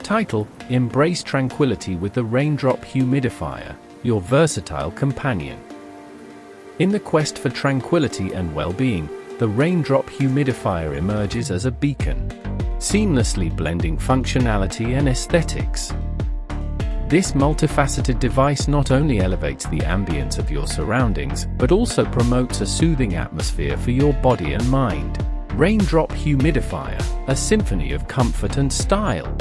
Title: Embrace tranquility with the Raindrop Humidifier, your versatile companion. In the quest for tranquility and well-being, the Raindrop Humidifier emerges as a beacon, seamlessly blending functionality and aesthetics. This multifaceted device not only elevates the ambience of your surroundings, but also promotes a soothing atmosphere for your body and mind. Raindrop Humidifier, a symphony of comfort and style.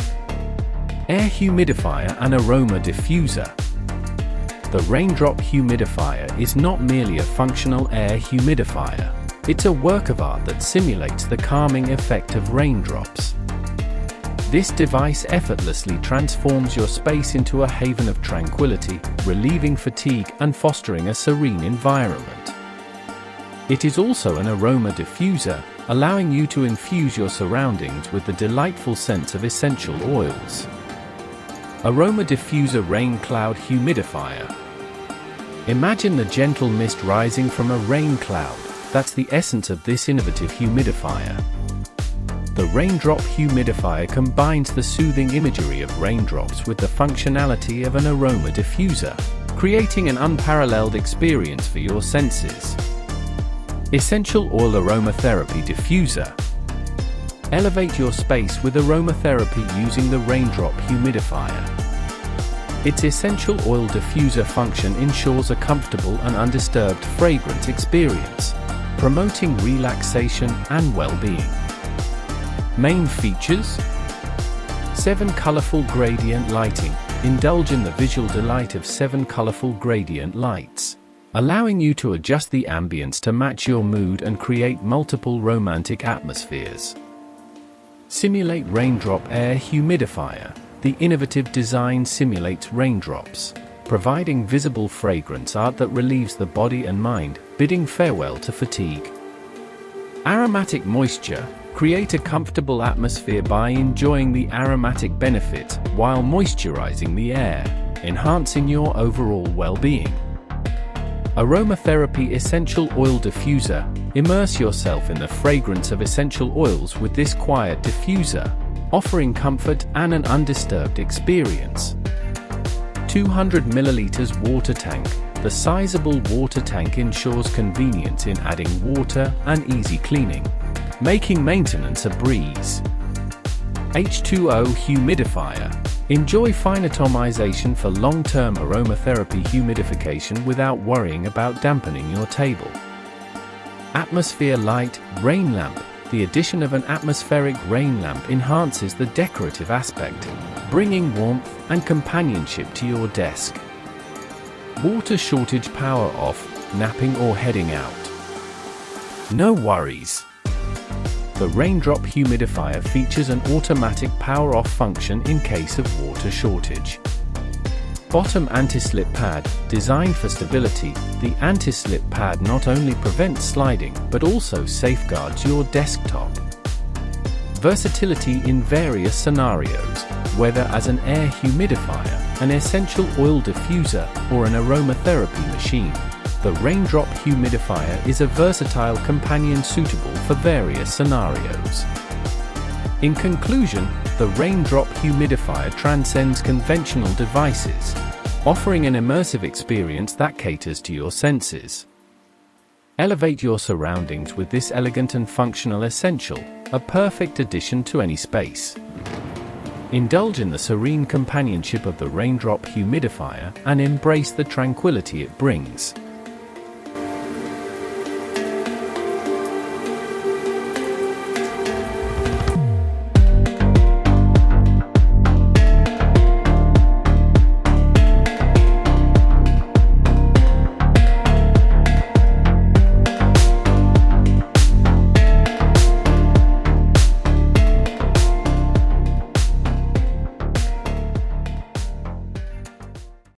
Air Humidifier and Aroma Diffuser. The Raindrop Humidifier is not merely a functional air humidifier. It's a work of art that simulates the calming effect of raindrops. This device effortlessly transforms your space into a haven of tranquility, relieving fatigue and fostering a serene environment. It is also an aroma diffuser, allowing you to infuse your surroundings with the delightful scents of essential oils. Aroma Diffuser Rain Cloud Humidifier. Imagine the gentle mist rising from a rain cloud. That's the essence of this innovative humidifier. The Raindrop Humidifier combines the soothing imagery of raindrops with the functionality of an aroma diffuser, creating an unparalleled experience for your senses. Essential Oil Aromatherapy Diffuser. Elevate your space with aromatherapy using the Raindrop Humidifier. Its essential oil diffuser function ensures a comfortable and undisturbed fragrance experience, promoting relaxation and well-being. Main features: 7 colorful gradient lighting. Indulge in the visual delight of 7 colorful gradient lights, allowing you to adjust the ambience to match your mood and create multiple romantic atmospheres. Simulate Raindrop Air Humidifier. The innovative design simulates raindrops, providing visible fragrance art that relieves the body and mind, bidding farewell to fatigue. Aromatic Moisture. Create a comfortable atmosphere by enjoying the aromatic benefits while moisturizing the air, enhancing your overall well-being. Aromatherapy Essential Oil Diffuser. Immerse yourself in the fragrance of essential oils with this quiet diffuser, offering comfort and an undisturbed experience. 200 ml water tank. The sizable water tank ensures convenience in adding water and easy cleaning, making maintenance a breeze. H2O Humidifier. Enjoy fine atomization for long-term aromatherapy humidification without worrying about dampening your table. Atmosphere Light Rain Lamp. The addition of an atmospheric rain lamp enhances the decorative aspect, bringing warmth and companionship to your desk. Water shortage power off, napping or heading out? No worries. The Raindrop Humidifier features an automatic power-off function in case of water shortage. Bottom Anti-Slip Pad. Designed for stability, the anti-slip pad not only prevents sliding but also safeguards your desktop. Versatility in various scenarios, whether as an air humidifier, an essential oil diffuser, or an aromatherapy machine. The Raindrop Humidifier is a versatile companion suitable for various scenarios. In conclusion, the Raindrop Humidifier transcends conventional devices, offering an immersive experience that caters to your senses. Elevate your surroundings with this elegant and functional essential, a perfect addition to any space. Indulge in the serene companionship of the Raindrop Humidifier and embrace the tranquility it brings.